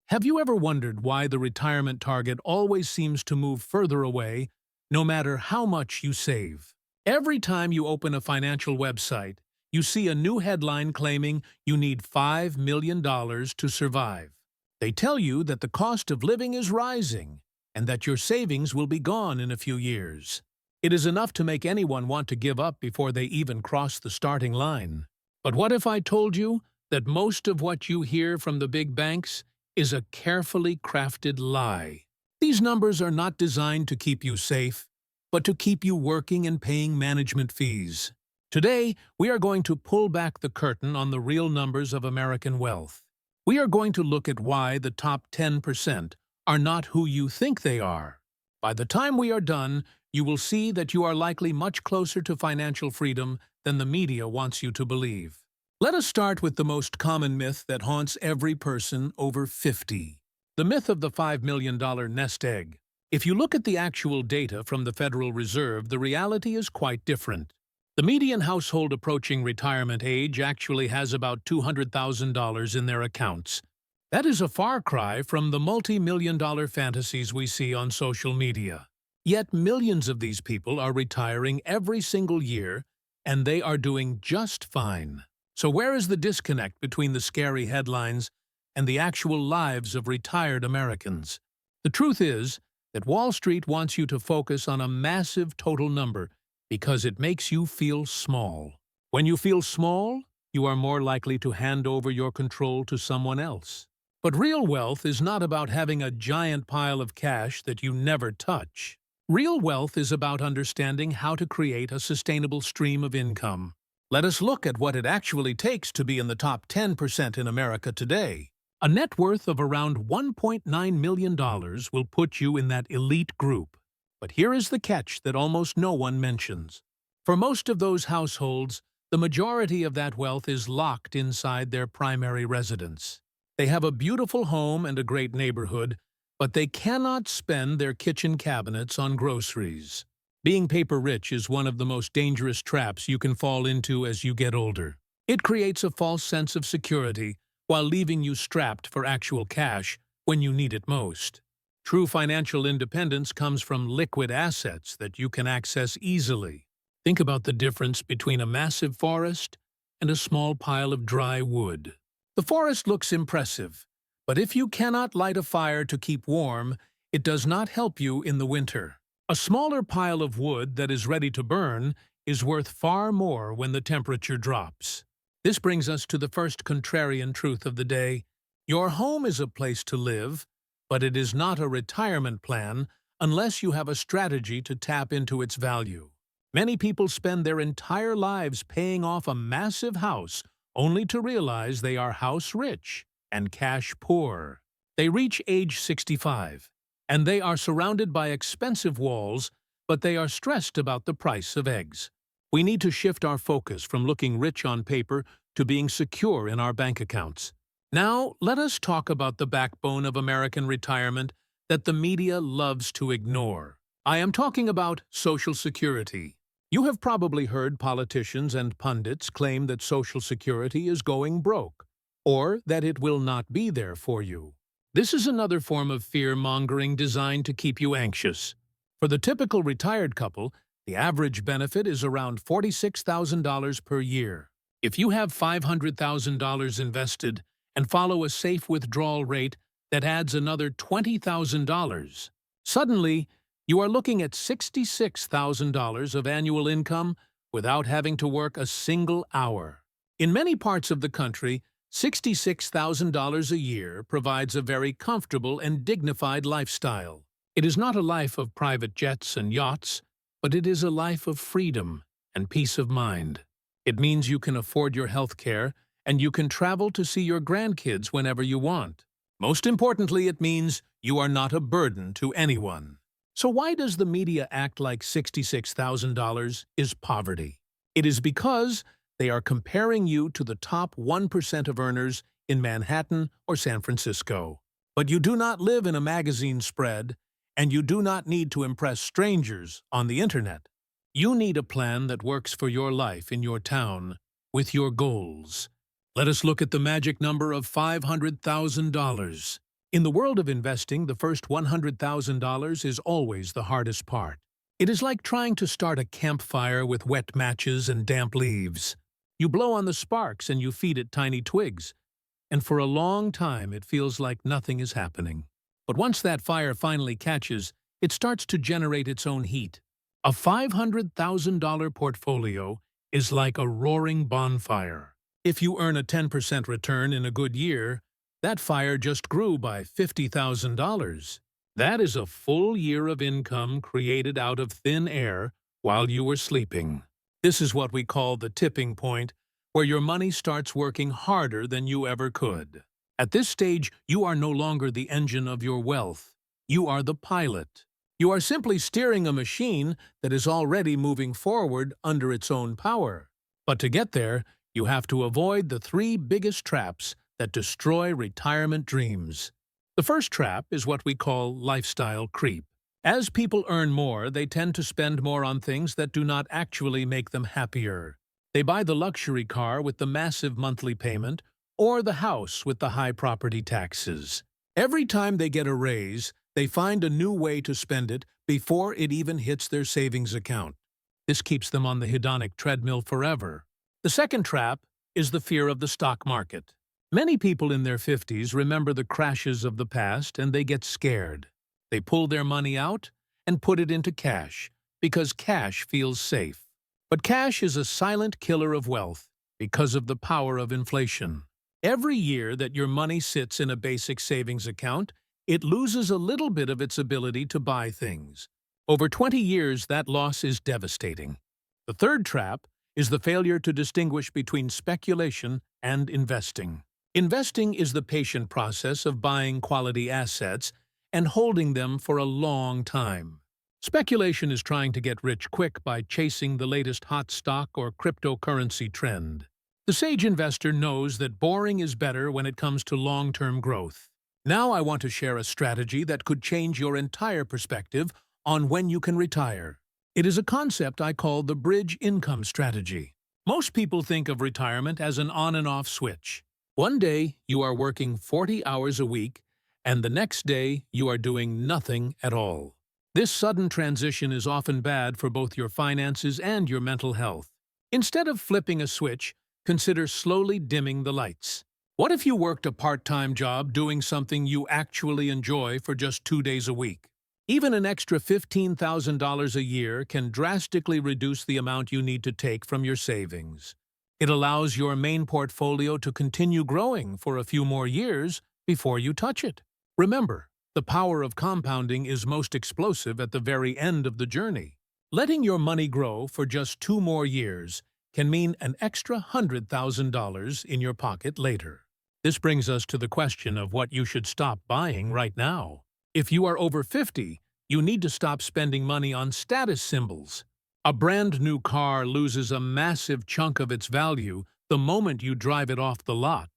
Have you ever wondered why the retirement target always seems to move further away, no matter how much you save? Every time you open a financial website, you see a new headline claiming you need $5 million to survive. They tell you that the cost of living is rising and that your savings will be gone in a few years. It is enough to make anyone want to give up before they even cross the starting line. But what if I told you that most of what you hear from the big banks is a carefully crafted lie? These numbers are not designed to keep you safe, but to keep you working and paying management fees. Today, we are going to pull back the curtain on the real numbers of American wealth. We are going to look at why the top 10% are not who you think they are. By the time we are done, you will see that you are likely much closer to financial freedom than the media wants you to believe. Let us start with the most common myth that haunts every person over 50. The myth of the $5 million nest egg. If you look at the actual data from the Federal Reserve, the reality is quite different. The median household approaching retirement age actually has about $200,000 in their accounts. That is a far cry from the multi-million-dollar fantasies we see on social media. Yet millions of these people are retiring every single year, and they are doing just fine. So where is the disconnect between the scary headlines and the actual lives of retired Americans? The truth is that Wall Street wants you to focus on a massive total number because it makes you feel small. When you feel small, you are more likely to hand over your control to someone else. But real wealth is not about having a giant pile of cash that you never touch. Real wealth is about understanding how to create a sustainable stream of income. Let us look at what it actually takes to be in the top 10% in America today. A net worth of around $1.9 million will put you in that elite group. But here is the catch that almost no one mentions. For most of those households, the majority of that wealth is locked inside their primary residence. They have a beautiful home and a great neighborhood, but they cannot spend their kitchen cabinets on groceries. Being paper-rich is one of the most dangerous traps you can fall into as you get older. It creates a false sense of security while leaving you strapped for actual cash when you need it most. True financial independence comes from liquid assets that you can access easily. Think about the difference between a massive forest and a small pile of dry wood. The forest looks impressive, but if you cannot light a fire to keep warm, it does not help you in the winter. A smaller pile of wood that is ready to burn is worth far more when the temperature drops. This brings us to the first contrarian truth of the day. Your home is a place to live, but it is not a retirement plan unless you have a strategy to tap into its value. Many people spend their entire lives paying off a massive house only to realize they are house rich and cash poor. They reach age 65, and they are surrounded by expensive walls, but they are stressed about the price of eggs. We need to shift our focus from looking rich on paper to being secure in our bank accounts. Now, let us talk about the backbone of American retirement that the media loves to ignore. I am talking about Social Security. You have probably heard politicians and pundits claim that Social Security is going broke, or that it will not be there for you. This is another form of fear-mongering designed to keep you anxious. For the typical retired couple, the average benefit is around $46,000 per year. If you have $500,000 invested and follow a safe withdrawal rate that adds another $20,000, suddenly you are looking at $66,000 of annual income without having to work a single hour. In many parts of the country, $66,000 a year provides a very comfortable and dignified lifestyle. It is not a life of private jets and yachts, but it is a life of freedom and peace of mind. It means you can afford your health care and you can travel to see your grandkids whenever you want. Most importantly, it means you are not a burden to anyone. So why does the media act like $66,000 is poverty? It is because they are comparing you to the top 1% of earners in Manhattan or San Francisco. But you do not live in a magazine spread, and you do not need to impress strangers on the internet. You need a plan that works for your life in your town, with your goals. Let us look at the magic number of $500,000. In the world of investing, the first $100,000 is always the hardest part. It is like trying to start a campfire with wet matches and damp leaves. You blow on the sparks and you feed it tiny twigs, and for a long time it feels like nothing is happening. But once that fire finally catches, it starts to generate its own heat. A $500,000 portfolio is like a roaring bonfire. If you earn a 10% return in a good year, that fire just grew by $50,000. That is a full year of income created out of thin air while you were sleeping. This is what we call the tipping point, where your money starts working harder than you ever could. At this stage, you are no longer the engine of your wealth. You are the pilot. You are simply steering a machine that is already moving forward under its own power. But to get there, you have to avoid the three biggest traps that destroy retirement dreams. The first trap is what we call lifestyle creep. As people earn more, they tend to spend more on things that do not actually make them happier. They buy the luxury car with the massive monthly payment or the house with the high property taxes. Every time they get a raise, they find a new way to spend it before it even hits their savings account. This keeps them on the hedonic treadmill forever. The second trap is the fear of the stock market. Many people in their 50s remember the crashes of the past and they get scared. They pull their money out and put it into cash because cash feels safe. But cash is a silent killer of wealth because of the power of inflation. Every year that your money sits in a basic savings account, it loses a little bit of its ability to buy things. Over 20 years, that loss is devastating. The third trap is the failure to distinguish between speculation and investing. Investing is the patient process of buying quality assets and holding them for a long time. Speculation is trying to get rich quick by chasing the latest hot stock or cryptocurrency trend. The sage investor knows that boring is better when it comes to long-term growth. Now I want to share a strategy that could change your entire perspective on when you can retire. It is a concept I call the bridge income strategy. Most people think of retirement as an on and off switch. One day, you are working 40 hours a week, and the next day, you are doing nothing at all. This sudden transition is often bad for both your finances and your mental health. Instead of flipping a switch, consider slowly dimming the lights. What if you worked a part-time job doing something you actually enjoy for just 2 days a week? Even an extra $15,000 a year can drastically reduce the amount you need to take from your savings. It allows your main portfolio to continue growing for a few more years before you touch it. Remember, the power of compounding is most explosive at the very end of the journey. Letting your money grow for just 2 more years can mean an extra $100,000 in your pocket later. This brings us to the question of what you should stop buying right now. If you are over 50, you need to stop spending money on status symbols. A brand new car loses a massive chunk of its value the moment you drive it off the lot.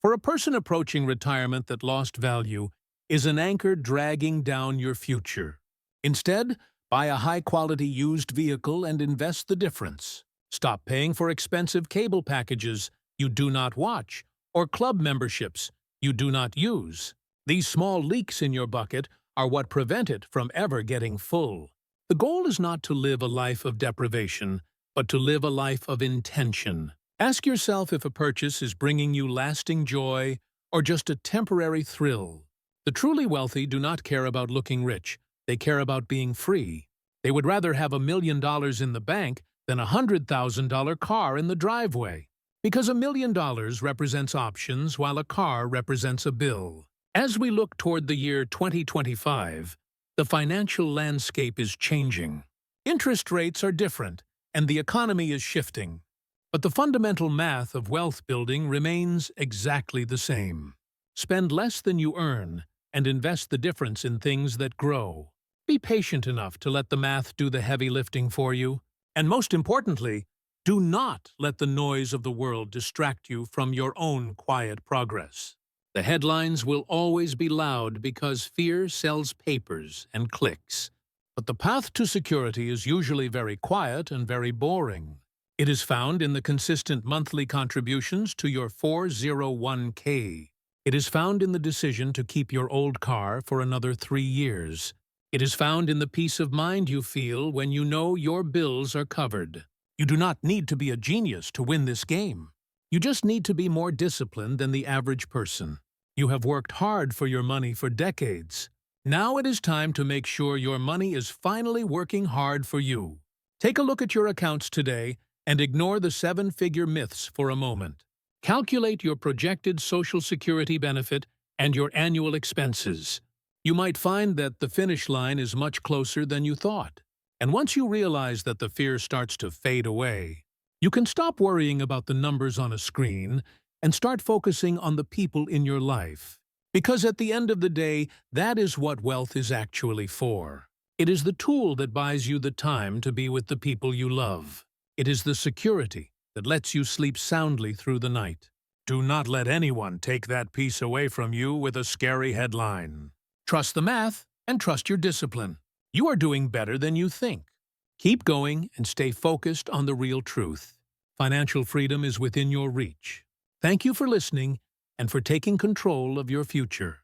For a person approaching retirement, that lost value is an anchor dragging down your future. Instead, buy a high-quality used vehicle and invest the difference. Stop paying for expensive cable packages you do not watch or club memberships you do not use. These small leaks in your bucket are what prevent it from ever getting full. The goal is not to live a life of deprivation, but to live a life of intention. Ask yourself if a purchase is bringing you lasting joy or just a temporary thrill. The truly wealthy do not care about looking rich. They care about being free. They would rather have $1 million in the bank than a $100,000 car in the driveway. Because $1 million represents options while a car represents a bill. As we look toward the year 2025, the financial landscape is changing. Interest rates are different, and the economy is shifting. But the fundamental math of wealth building remains exactly the same. Spend less than you earn, and invest the difference in things that grow. Be patient enough to let the math do the heavy lifting for you. And most importantly, do not let the noise of the world distract you from your own quiet progress. The headlines will always be loud because fear sells papers and clicks. But the path to security is usually very quiet and very boring. It is found in the consistent monthly contributions to your 401k. It is found in the decision to keep your old car for another 3 years. It is found in the peace of mind you feel when you know your bills are covered. You do not need to be a genius to win this game. You just need to be more disciplined than the average person. You have worked hard for your money for decades. Now it is time to make sure your money is finally working hard for you. Take a look at your accounts today and ignore the seven-figure myths for a moment. Calculate your projected Social Security benefit and your annual expenses. You might find that the finish line is much closer than you thought. And once you realize that the fear starts to fade away, you can stop worrying about the numbers on a screen and start focusing on the people in your life. Because at the end of the day, that is what wealth is actually for. It is the tool that buys you the time to be with the people you love. It is the security that lets you sleep soundly through the night. Do not let anyone take that peace away from you with a scary headline. Trust the math and trust your discipline. You are doing better than you think. Keep going and stay focused on the real truth. Financial freedom is within your reach. Thank you for listening and for taking control of your future.